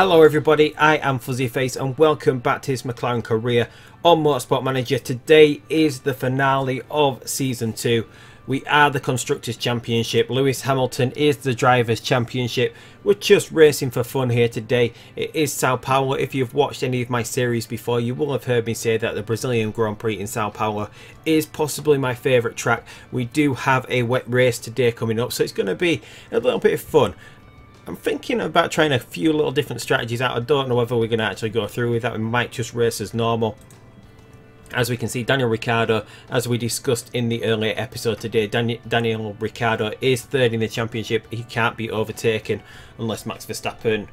Hello everybody, I am Fuzzyface and welcome back to this McLaren career on Motorsport Manager. Today is the finale of Season 2. We are the Constructors' Championship. Lewis Hamilton is the Drivers' Championship. We're just racing for fun here today. It is Sao Paulo. If you've watched any of my series before, you will have heard me say that the Brazilian Grand Prix in Sao Paulo is possibly my favourite track. We do have a wet race today coming up, so it's going to be a little bit of fun. I'm thinking about trying a few little different strategies out. I don't know whether we're going to actually go through with that. We might just race as normal. As we can see, Daniel Ricciardo, as we discussed in the earlier episode today, Daniel Ricciardo is third in the championship. He can't be overtaken unless Max Verstappen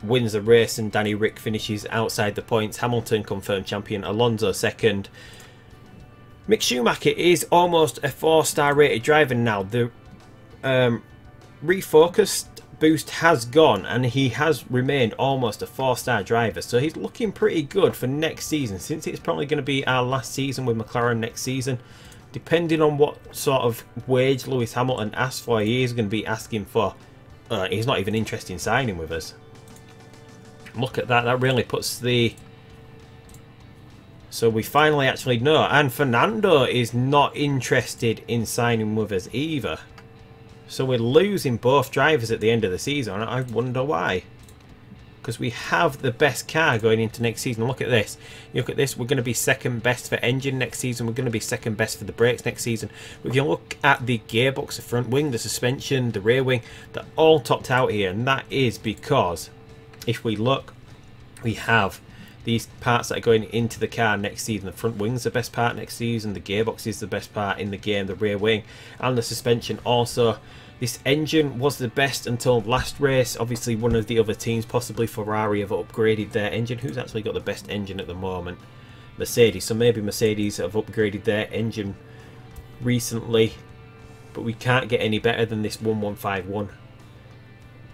wins the race and Danny Rick finishes outside the points. Hamilton confirmed champion, Alonso second. Mick Schumacher is almost a 4-star rated driver now. The refocused boost has gone and he has remained almost a 4-star driver, so he's looking pretty good for next season, since it's probably going to be our last season with McLaren next season. Depending on what sort of wage Lewis Hamilton asks for, he is going to be asking for he's not even interested in signing with us. Look at that, that really puts the... So we finally actually know, and Fernando is not interested in signing with us either. So we're losing both drivers at the end of the season. I wonder why. Because we have the best car going into next season. Look at this. You look at this. We're going to be second best for engine next season. We're going to be second best for the brakes next season. If you look at the gearbox, the front wing, the suspension, the rear wing, they're all topped out here. And that is because, if we look, we have these parts that are going into the car next season. The front wing's the best part next season. The gearbox is the best part in the game. The rear wing and the suspension also. This engine was the best until last race. Obviously, one of the other teams, possibly Ferrari, have upgraded their engine. Who's actually got the best engine at the moment? Mercedes. So maybe Mercedes have upgraded their engine recently. But we can't get any better than this 1151.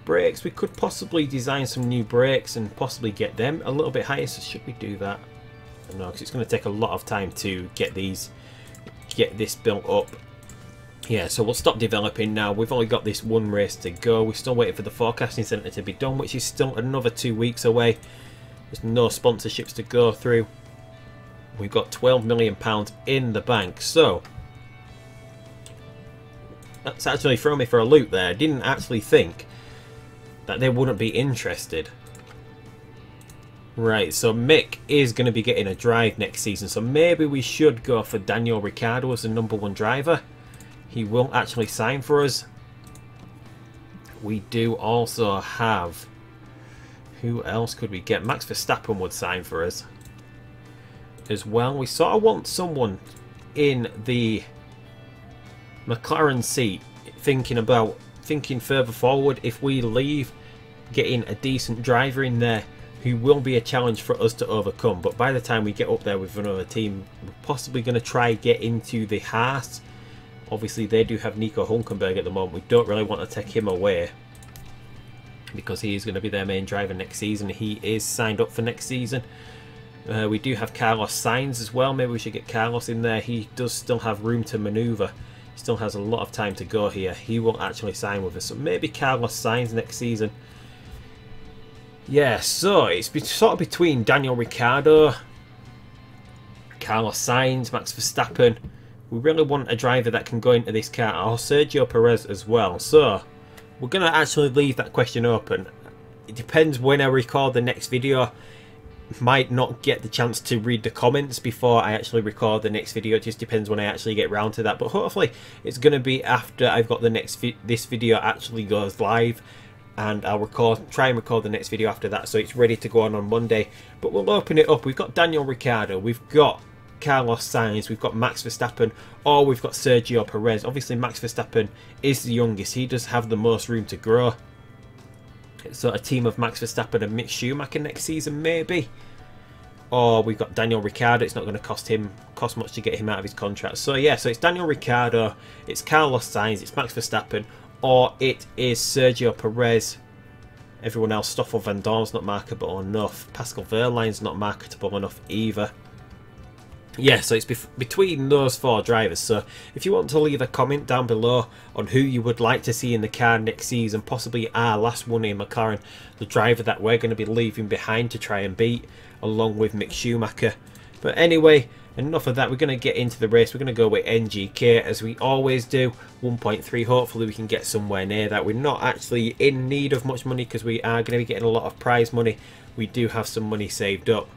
Brakes. We could possibly design some new brakes and possibly get them a little bit higher. So should we do that? No, because it's going to take a lot of time to get this built up. Yeah, so we'll stop developing now. We've only got this one race to go. We're still waiting for the forecasting centre to be done, which is still another 2 weeks away. There's no sponsorships to go through. We've got £12 million in the bank, so that's actually thrown me for a loop there. I didn't actually think that they wouldn't be interested. Right, so Mick is going to be getting a drive next season, so maybe we should go for Daniel Ricciardo as the #1 driver. He will actually sign for us. We do also have... Who else could we get? Max Verstappen would sign for us as well. We sort of want someone in the McLaren seat, thinking further forward. If we leave, getting a decent driver in there who will be a challenge for us to overcome. But by the time we get up there with another team, we're possibly going to try get into the Haas. Obviously, they do have Nico Hulkenberg at the moment. We don't really want to take him away because he is going to be their main driver next season. He is signed up for next season. We do have Carlos Sainz as well. Maybe we should get Carlos in there. He does still have room to manoeuvre. He still has a lot of time to go here. He will actually sign with us. So maybe Carlos Sainz next season. Yeah, so it's sort of between Daniel Ricciardo, Carlos Sainz, Max Verstappen. We really want a driver that can go into this car, or Sergio Perez as well. So we're going to actually leave that question open. It depends when I record the next video. Might not get the chance to read the comments before I actually record the next video. It just depends when I actually get round to that. But hopefully it's going to be after I've got the next this video actually goes live. And I'll try and record the next video after that, so it's ready to go on Monday. But we'll open it up. We've got Daniel Ricciardo, we've got Carlos Sainz, we've got Max Verstappen, or we've got Sergio Perez. Obviously Max Verstappen is the youngest. He does have the most room to grow. So a team of Max Verstappen and Mick Schumacher next season maybe. Or we've got Daniel Ricciardo. It's not going to cost much to get him out of his contract. So yeah, so it's Daniel Ricciardo, it's Carlos Sainz, it's Max Verstappen, or it is Sergio Perez. Everyone else, Stoffel Van Dorn's not marketable enough. Pascal Wehrlein's not marketable enough either. yeah, so it's between those 4 drivers. So if you want to leave a comment down below on who you would like to see in the car next season, possibly our last one in McLaren, the driver that we're going to be leaving behind to try and beat, along with Mick Schumacher. But anyway, enough of that. We're going to get into the race. We're going to go with NGK as we always do. 1.3. Hopefully we can get somewhere near that. We're not actually in need of much money because we are going to be getting a lot of prize money. We do have some money saved up,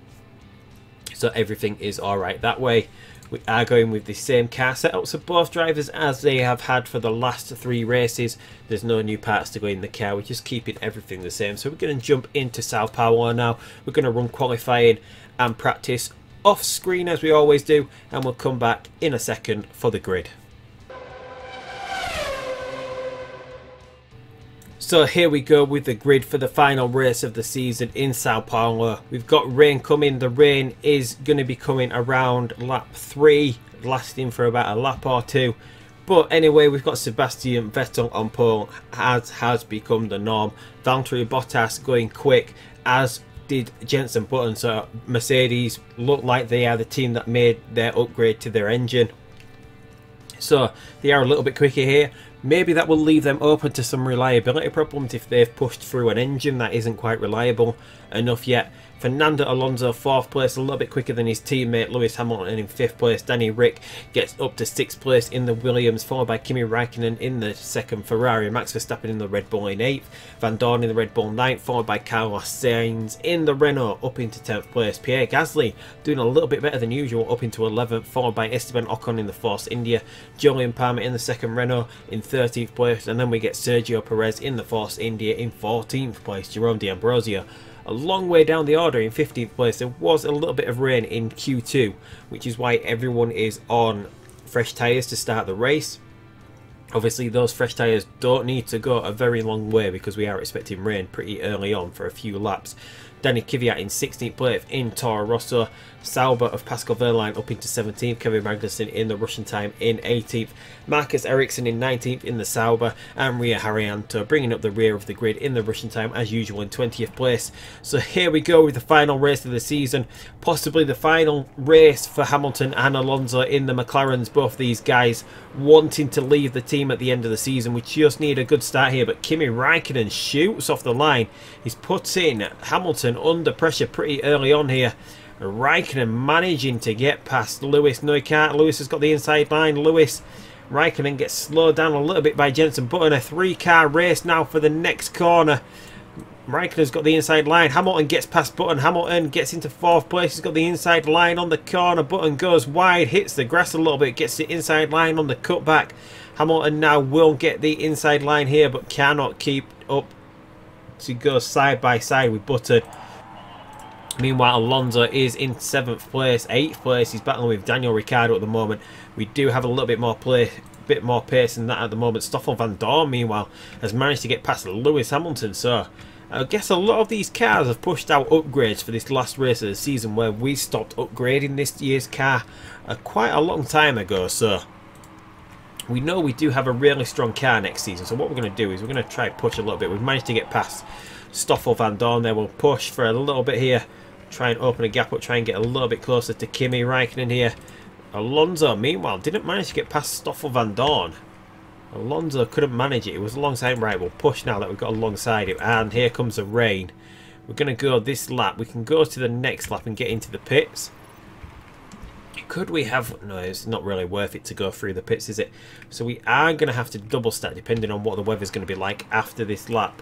so everything is alright that way. We are going with the same car setups of both drivers as they have had for the last 3 races. There's no new parts to go in the car. We're just keeping everything the same. So we're going to jump into Sao Paulo now. We're going to run qualifying and practice off screen as we always do, and we'll come back in a second for the grid. So here we go with the grid for the final race of the season in Sao Paulo. We've got rain coming. The rain is going to be coming around lap 3, lasting for about a lap or 2. But anyway, we've got Sebastian Vettel on pole, as has become the norm. Valtteri Bottas going quick, as did Jenson Button. So Mercedes look like they are the team that made their upgrade to their engine. So they are a little bit quicker here. Maybe that will leave them open to some reliability problems if they've pushed through an engine that isn't quite reliable enough yet. Fernando Alonso 4th place, a little bit quicker than his teammate Lewis Hamilton in 5th place. Danny Rick gets up to 6th place in the Williams, followed by Kimi Raikkonen in the 2nd Ferrari, Max Verstappen in the Red Bull in 8th, Van Dorn in the Red Bull 9th, followed by Carlos Sainz in the Renault up into 10th place. Pierre Gasly doing a little bit better than usual, up into 11th, followed by Esteban Ocon in the Force India, Julian Palmer in the 2nd Renault in 13th place, and then we get Sergio Perez in the Force India in 14th place. Jerome D'Ambrosio a long way down the order in 15th place. There was a little bit of rain in Q2, which is why everyone is on fresh tyres to start the race. Obviously those fresh tyres don't need to go a very long way because we are expecting rain pretty early on for a few laps. Danny Kvyat in 16th place in Toro Rosso. Sauber of Pascal Wehrlein up into 17th. Kevin Magnussen in the Russian time in 18th. Marcus Ericsson in 19th in the Sauber. And Ria Haryanto bringing up the rear of the grid in the Russian time as usual in 20th place. So here we go with the final race of the season. Possibly the final race for Hamilton and Alonso in the McLarens. Both these guys wanting to leave the team at the end of the season. We just need a good start here. But Kimi Raikkonen shoots off the line. He's putting Hamilton under pressure pretty early on here. Raikkonen managing to get past Lewis. No, he can't. Lewis has got the inside line. Raikkonen gets slowed down a little bit by Jenson Button. A 3-car race now for the next corner. Raikkonen's got the inside line. Hamilton gets past Button. Hamilton gets into 4th place. He's got the inside line on the corner. Button goes wide, hits the grass a little bit, gets the inside line on the cutback. Hamilton now will get the inside line here, but cannot keep up. So he goes side by side with Button. Meanwhile, Alonso is in 7th place, 8th place. He's battling with Daniel Ricciardo at the moment. We do have a little bit more pace than that at the moment. Stoffel Van Dorn, meanwhile, has managed to get past Lewis Hamilton. So I guess a lot of these cars have pushed out upgrades for this last race of the season, where we stopped upgrading this year's car quite a long time ago. So we know we do have a really strong car next season. So what we're going to do is we're going to try and push a little bit. We've managed to get past Stoffel Van Dorn there. We'll push for a little bit here. Try and open a gap up, try and get a little bit closer to Kimi Raikkonen here. Alonso, meanwhile, didn't manage to get past Stoffel Van Dorn. Alonso couldn't manage it. It was alongside. Right, we'll push now that we've got alongside it. And here comes the rain. We're going to go this lap. We can go to the next lap and get into the pits. Could we have... No, it's not really worth it to go through the pits, is it? So we are going to have to double stack depending on what the weather's going to be like after this lap.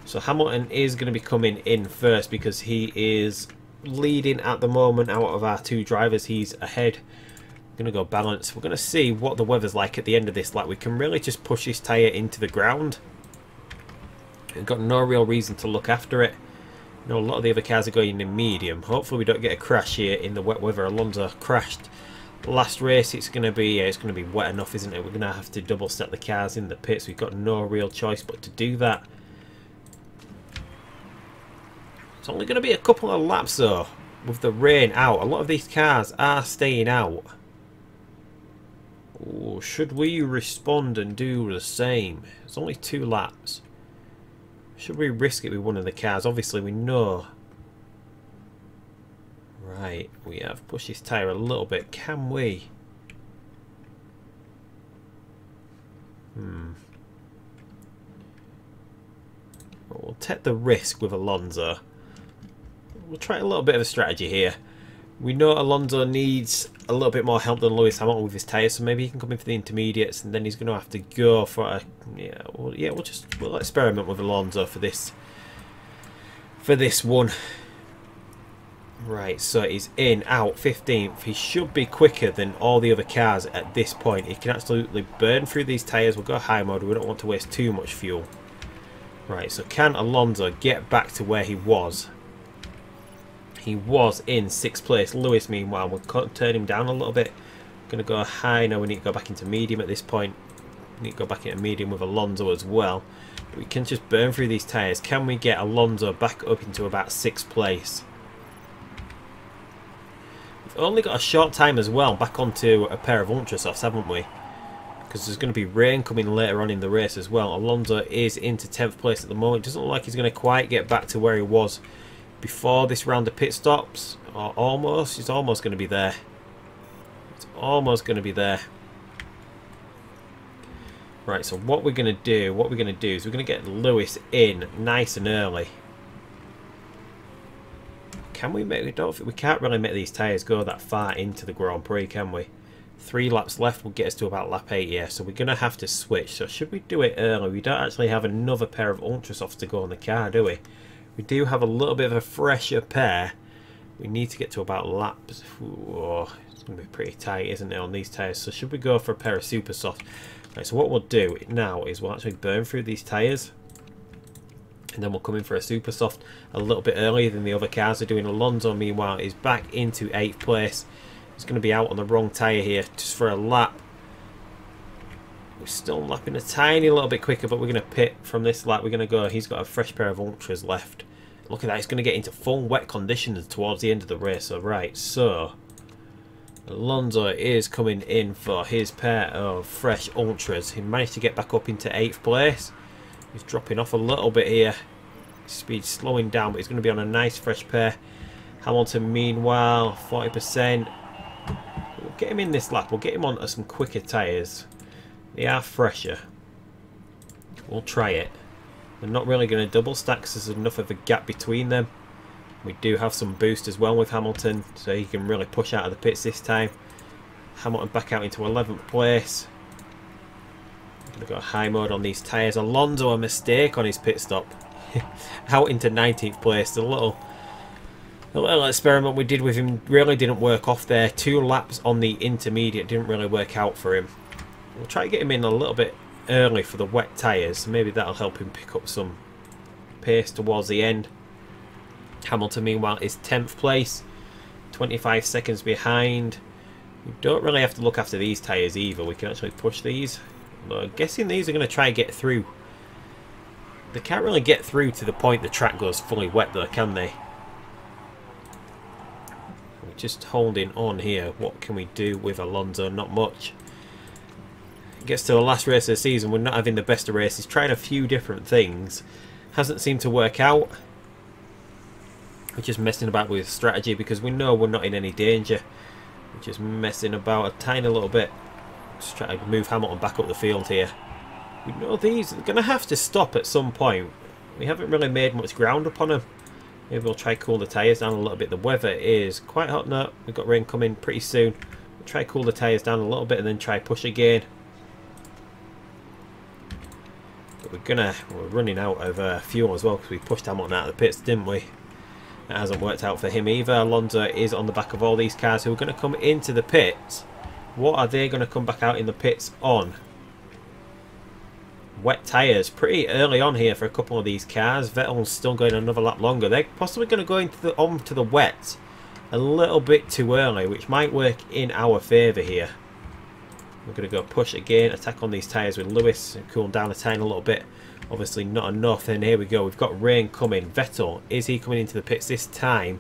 So Hamilton is going to be coming in first because he is leading at the moment out of our 2 drivers. He's ahead. We're going to go balance. We're going to see what the weather's like at the end of this lap. We can really just push this tyre into the ground. We've got no real reason to look after it. You know, a lot of the other cars are going in medium. Hopefully we don't get a crash here in the wet weather. Alonso crashed last race. It's going to be wet enough, isn't it? We're going to have to double set the cars in the pits. We've got no real choice but to do that. It's only going to be a couple of laps though, with the rain out. A lot of these cars are staying out. Ooh, should we respond and do the same? It's only 2 laps. Should we risk it with one of the cars? Obviously we know Right, we have pushed this tyre a little bit. Can we? We'll take the risk with Alonso. We'll try a little bit of a strategy here. We know Alonso needs a little bit more help than Lewis Hamilton with his tyres, so maybe he can come in for the intermediates, and then he's going to have to go for a... we'll experiment with Alonso for this one. Right, so he's in, out, 15th. He should be quicker than all the other cars at this point. He can absolutely burn through these tyres. We'll go high mode. We don't want to waste too much fuel. Right, so can Alonso get back to where he was? He was in 6th place. Lewis, meanwhile, we'll turn him down a little bit. Going to go high. Now we need to go back into medium at this point. We need to go back into medium with Alonso as well. But we can just burn through these tyres. Can we get Alonso back up into about 6th place? We've only got a short time as well back onto a pair of Ultrasofts, haven't we? Because there's going to be rain coming later on in the race as well. Alonso is into 10th place at the moment. Doesn't look like he's going to quite get back to where he was before this round of pit stops. Or almost. He's almost going to be there. It's almost going to be there. Right, so what we're going to do is we're going to get Lewis in nice and early. Can we make... we can't really make these tyres go that far into the Grand Prix, can we? 3 laps left will get us to about lap 8 here, so we're going to have to switch. So should we do it early? We don't actually have another pair of Ultrasofts to go on the car, do we? We do have a little bit of a fresher pair. We need to get to about laps... oh, it's going to be pretty tight, isn't it, on these tyres? So should we go for a pair of Super Soft? Right, so what we'll do now is we'll actually burn through these tyres. And then we'll come in for a Super Soft a little bit earlier than the other cars are doing. Alonso, meanwhile, is back into 8th place. He's going to be out on the wrong tyre here just for a lap. We're still lapping a tiny little bit quicker, but we're going to pit from this lap. We're going to go. He's got a fresh pair of Ultras left. Look at that. He's going to get into full wet conditions towards the end of the race. Alright, so Alonso is coming in for his pair of fresh Ultras. He managed to get back up into 8th place. He's dropping off a little bit here. Speed slowing down, but he's going to be on a nice fresh pair. Hamilton, meanwhile, 40%. We'll get him in this lap. We'll get him onto some quicker tyres. They are fresher. We'll try it. They're not really going to double stack because there's enough of a gap between them. We do have some boost as well with Hamilton, so he can really push out of the pits this time. Hamilton back out into 11th place. Going to go high mode on these tyres. Alonso, a mistake on his pit stop. Out into 19th place. The little experiment we did with him really didn't work off there. 2 laps on the intermediate didn't really work out for him. We'll try to get him in a little bit early for the wet tyres. Maybe that'll help him pick up some pace towards the end. Hamilton, meanwhile, is 10th place. 25 seconds behind. We don't really have to look after these tyres either. We can actually push these. I'm guessing these are going to try and get through. They can't really get through to the point the track goes fully wet though, can they? We're just holding on here. What can we do with Alonso? Not much. It gets to the last race of the season. We're not having the best of races. Tried a few different things. Hasn't seemed to work out. We're just messing about with strategy because we know we're not in any danger. We're just messing about a tiny little bit. Just try to move Hamilton back up the field here. We know these are going to have to stop at some point. We haven't really made much ground upon them. Maybe we'll try to cool the tyres down a little bit. The weather is quite hot now. We've got rain coming pretty soon. We'll try to cool the tyres down a little bit and then try push again. But we're running out of fuel as well because we pushed Hamilton out of the pits, didn't we? That hasn't worked out for him either. Alonso is on the back of all these cars who are going to come into the pits. What are they going to come back out in the pits on? Wet tyres. Pretty early on here for a couple of these cars. Vettel's still going another lap longer. They're possibly going to go onto the wet a little bit too early, which might work in our favour here. We're going to go push again, attack on these tyres with Lewis and cool down a tiny little bit. Obviously not enough, and here we go. We've got rain coming. Vettel, is he coming into the pits this time?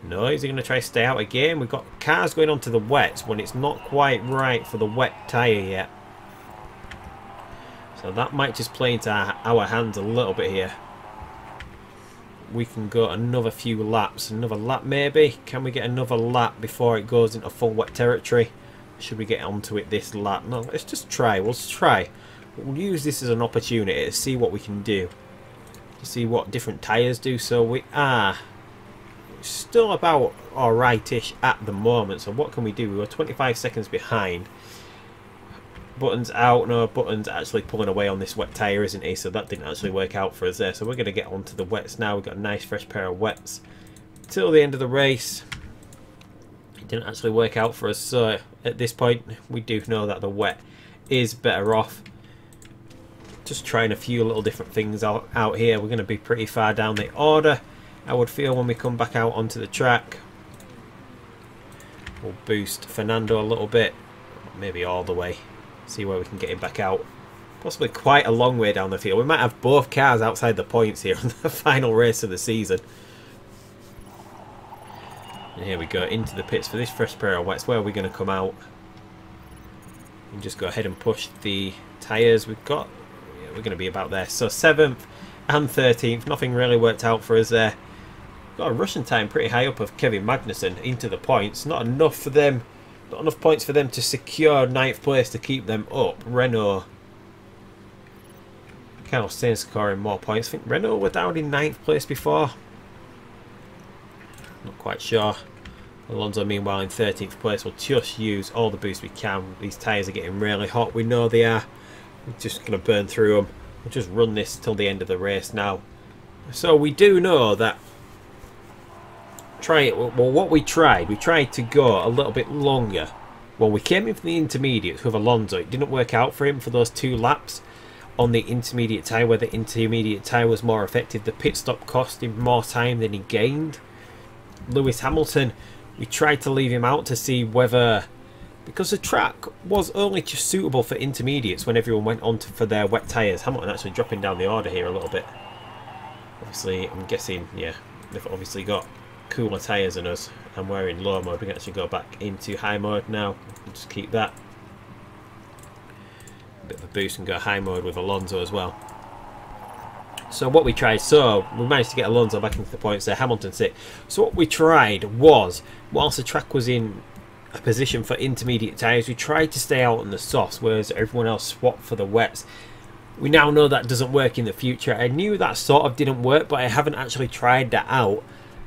No, is he going to try to stay out again? We've got cars going onto the wets when it's not quite right for the wet tyre yet. So that might just play into our hands a little bit here. we can go another few laps. Another lap maybe. Can we get another lap before it goes into full wet territory? Should we get onto it this lap? No, let's just try. We'll try. We'll use this as an opportunity to see what we can do. To see what different tyres do. So we are still about alright-ish at the moment. So what can we do? We were 25 seconds behind. Buttons out. No, Buttons actually pulling away on this wet tyre, isn't he? So that didn't actually work out for us there. So we're going to get onto the wets now. We've got a nice fresh pair of wets till the end of the race. It didn't actually work out for us. So at this point, we do know that the wet is better off. Just trying a few little different things out here. We're going to be pretty far down the order, I would feel, when we come back out onto the track. We'll boost Fernando a little bit. Maybe all the way. See where we can get him back out. Possibly quite a long way down the field. We might have both cars outside the points here on the final race of the season. And here we go into the pits for this fresh pair of wets. Where are we going to come out? And just go ahead and push the tyres we've got. Yeah, we're going to be about there. So 7th and 13th. Nothing really worked out for us there. Got a Russian time pretty high up of Kevin Magnussen into the points. Not enough for them. Not enough points for them to secure 9th place to keep them up. Renault. Carlos Sainz scoring more points. I think Renault were down in 9th place before. Not quite sure. Alonso, meanwhile, in 13th place. We'll just use all the boost we can. These tyres are getting really hot. We know they are. We're just going to burn through them. We'll just run this till the end of the race now. So we do know that what we tried to go a little bit longer. Well, we came in for the intermediates with Alonso. It didn't work out for him for those 2 laps on the intermediate tyre, where the intermediate tyre was more effective. The pit stop cost him more time than he gained. Lewis Hamilton, we tried to leave him out to see whether, because the track was only just suitable for intermediates when everyone went on for their wet tyres. Hamilton actually dropping down the order here a little bit. Obviously, I'm guessing, yeah, they've obviously got cooler tyres than us, and we're in low mode. We can actually go back into high mode now. We'll just keep that. A bit of a boost and go high mode with Alonso as well. So what we tried, so we managed to get Alonso back into the points there, Hamilton 6th. So what we tried was, whilst the track was in a position for intermediate tyres, we tried to stay out on the softs, whereas everyone else swapped for the wets. We now know that doesn't work in the future. I knew that sort of didn't work, but I haven't actually tried that out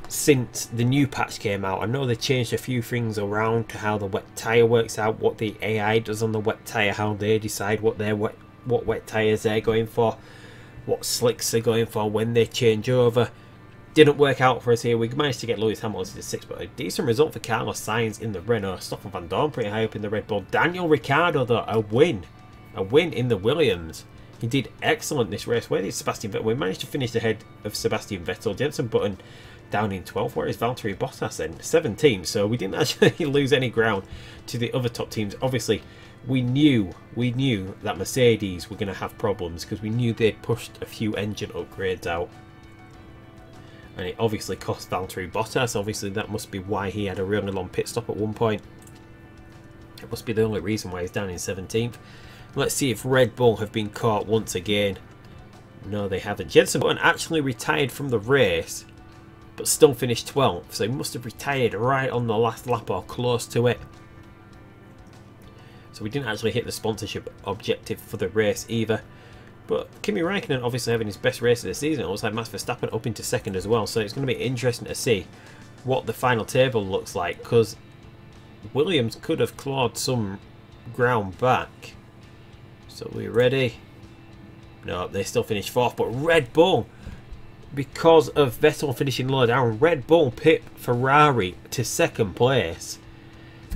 since the new patch came out. I know they changed a few things around to how the wet tyre works out, what the AI does on the wet tyre, how they decide what wet tyres they're going for, what slicks they're going for when they change over. Didn't work out for us here. We managed to get Lewis Hamilton to 6th, but a decent result for Carlos Sainz in the Renault. Stoffel Van Dorn pretty high up in the Red Bull. Daniel Ricciardo, though, a win in the Williams. He did excellent this race. Where did Sebastian Vettel? We managed to finish ahead of Sebastian Vettel. Jenson Button down in 12th. Where is Valtteri Bottas then? 17th. So we didn't actually lose any ground to the other top teams. Obviously, we knew that Mercedes were going to have problems because we knew they'd pushed a few engine upgrades out. And it obviously cost Valtteri Bottas. Obviously, that must be why he had a really long pit stop at one point. It must be the only reason why he's down in 17th. Let's see if Red Bull have been caught once again. No, they haven't. Jenson Button actually retired from the race, but still finished 12th. So he must have retired right on the last lap or close to it. So we didn't actually hit the sponsorship objective for the race either. But Kimi Räikkönen obviously having his best race of the season. It looks like Max Verstappen up into 2nd as well. So it's going to be interesting to see what the final table looks like, because Williams could have clawed some ground back. So we're ready. No, they still finished 4th. But Red Bull, because of Vettel finishing low down, Red Bull pit Ferrari to 2nd place.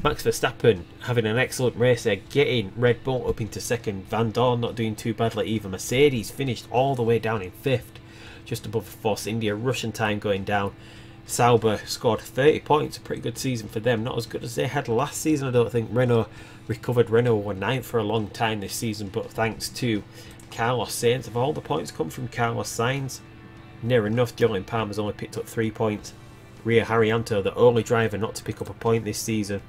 Max Verstappen having an excellent race there, getting Red Bull up into 2nd. Van Dorn not doing too badly either. Mercedes finished all the way down in 5th, just above Force India. Russian time going down. Sauber scored 30 points, a pretty good season for them. Not as good as they had last season, I don't think. Renault recovered. Renault were 9th for a long time this season, but thanks to Carlos Sainz, of all the points come from Carlos Sainz, near enough. Jolyon Palmer's only picked up 3 points. Rio Haryanto, the only driver not to pick up a point this season.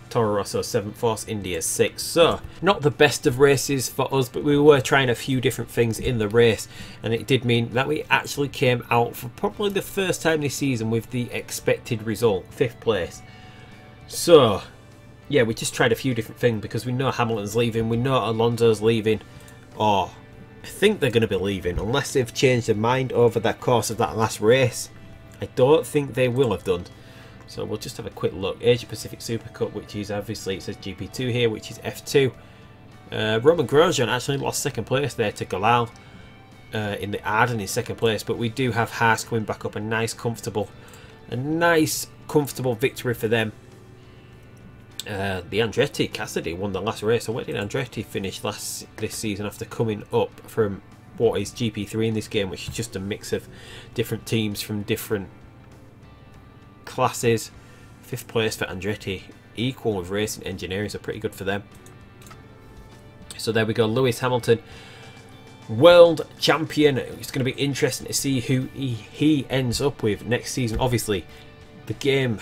Toro Rosso 7th, Force India 6th. So, not the best of races for us, but we were trying a few different things in the race, and it did mean that we actually came out for probably the first time this season with the expected result, 5th place. So, yeah, we just tried a few different things because we know Hamilton's leaving, we know Alonso's leaving, or I think they're going to be leaving, unless they've changed their mind over the course of that last race. I don't think they will have done. So we'll just have a quick look. Asia Pacific Super Cup, which is obviously, it says GP2 here, which is F2. Roman Grosjean actually lost 2nd place there to Galal in the Arden in 2nd place, but we do have Haas coming back up. A nice comfortable victory for them. The Andretti Cassidy won the last race. So where did Andretti finish this season after coming up from what is GP3 in this game, which is just a mix of different teams from different classes? 5th place for Andretti, equal with racing engineering, so pretty good for them. So there we go, Lewis Hamilton, world champion. It's going to be interesting to see who he ends up with next season. Obviously, the game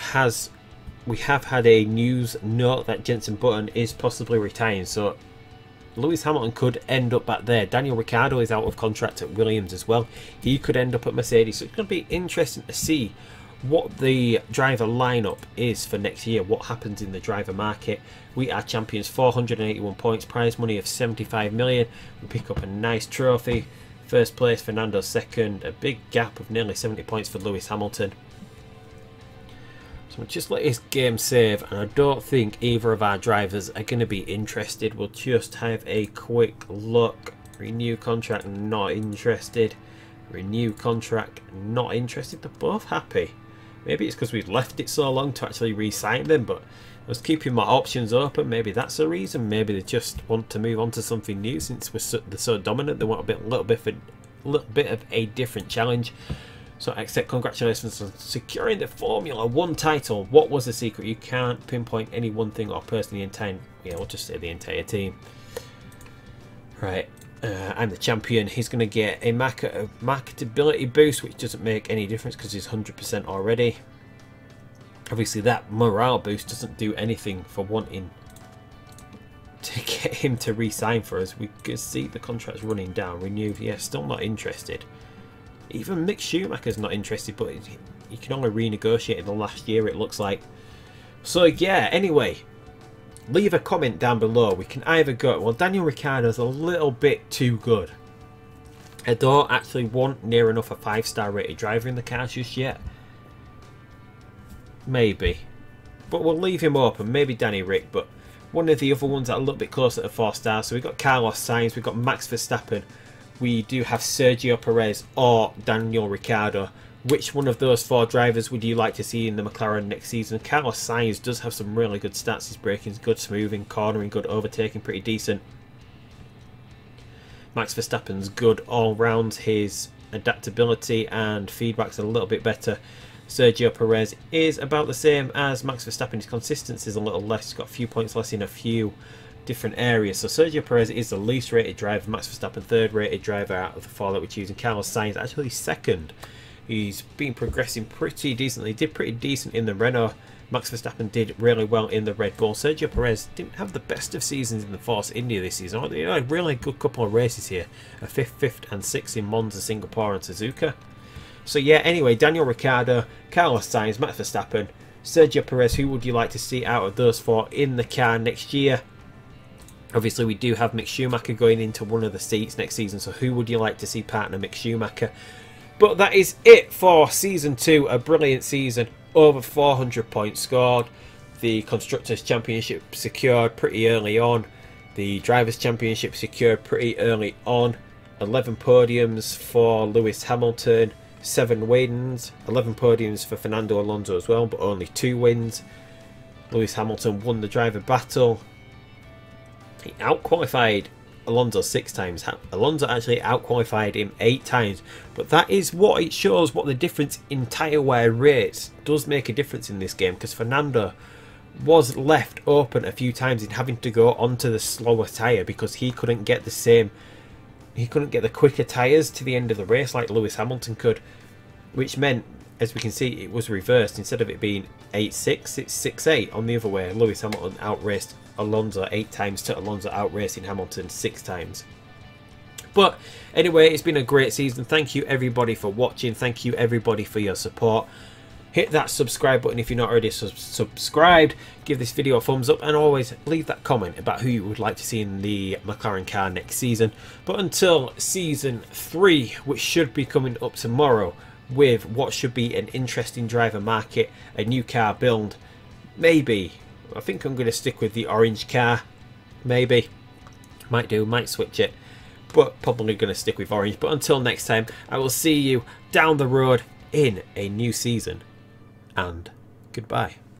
we have had a news note that Jenson Button is possibly retiring, so Lewis Hamilton could end up back there. Daniel Ricciardo is out of contract at Williams as well. He could end up at Mercedes, so it's going to be interesting to see what the driver lineup is for next year, what happens in the driver market. We are champions, 481 points, prize money of 75 million. We pick up a nice trophy. 1st place, Fernando 2nd, a big gap of nearly 70 points for Lewis Hamilton. So we'll just let his game save, and I don't think either of our drivers are going to be interested. We'll just have a quick look. Renew contract, not interested. Renew contract, not interested. They're both happy. Maybe it's because we've left it so long to actually re-sign them, but I was keeping my options open. Maybe that's the reason. Maybe they just want to move on to something new since they're so dominant. They want a little bit of a different challenge. So accept. Congratulations on securing the Formula 1 title. What was the secret? You can't pinpoint any one thing or person in the entire... Yeah, we'll just say the entire team. Right. I'm the champion. He's going to get a marketability boost, which doesn't make any difference because he's 100% already. Obviously, that morale boost doesn't do anything for wanting to get him to re-sign for us. We can see the contract's running down. Renewed. Yeah, still not interested. Even Mick Schumacher's not interested, but he can only renegotiate in the last year, it looks like. So, yeah, anyway. Leave a comment down below. We can either go, well, Daniel Ricciardo's a little bit too good. I don't actually want near enough a 5-star rated driver in the car just yet. Maybe. But we'll leave him open. Maybe Danny Rick, but one of the other ones that are a little bit closer to 4 stars. So we've got Carlos Sainz, we've got Max Verstappen. We do have Sergio Perez or Daniel Ricciardo. Which one of those 4 drivers would you like to see in the McLaren next season? Carlos Sainz does have some really good stats. His braking's good, smoothing, cornering good, overtaking pretty decent. Max Verstappen's good all round. His adaptability and feedback's a little bit better. Sergio Perez is about the same as Max Verstappen. His consistency is a little less. He's got a few points less in a few different areas. So Sergio Perez is the least rated driver. Max Verstappen 3rd rated driver out of the 4 that we're choosing. Carlos Sainz actually 2nd. He's been progressing pretty decently. Did pretty decent in the Renault. Max Verstappen did really well in the Red Bull. Sergio Perez didn't have the best of seasons in the Force India this season. They had a really good couple of races here. A 5th and 6th in Monza, Singapore and Suzuka. So yeah, anyway, Daniel Ricciardo, Carlos Sainz, Max Verstappen, Sergio Perez. Who would you like to see out of those 4 in the car next year? Obviously, we do have Mick Schumacher going into one of the seats next season. So who would you like to see partner Mick Schumacher? But that is it for Season 2. A brilliant season. Over 400 points scored. The Constructors' Championship secured pretty early on. The Drivers' Championship secured pretty early on. 11 podiums for Lewis Hamilton. 7 wins. 11 podiums for Fernando Alonso as well, but only 2 wins. Lewis Hamilton won the driver battle. He outqualified Alonso 6 times. Alonso actually outqualified him 8 times. But that is what it shows, what the difference in tyre wear rates does make a difference in this game, because Fernando was left open a few times in having to go onto the slower tyre because he couldn't get the same, he couldn't get the quicker tyres to the end of the race like Lewis Hamilton could, which meant as we can see, it was reversed. Instead of it being 8-6, it's 6-8 on the other way. Lewis Hamilton outraced Alonso 8 times to Alonso outracing Hamilton 6 times. But anyway, it's been a great season. Thank you everybody for watching. Thank you everybody for your support. Hit that subscribe button if you're not already subscribed. Give this video a thumbs up, and always leave that comment about who you would like to see in the McLaren car next season. But until season 3, which should be coming up tomorrow, with what should be an interesting driver market, a new car build, maybe, I think I'm going to stick with the orange car, maybe, might switch it, but probably going to stick with orange. But until next time, I will see you down the road in a new season, and goodbye.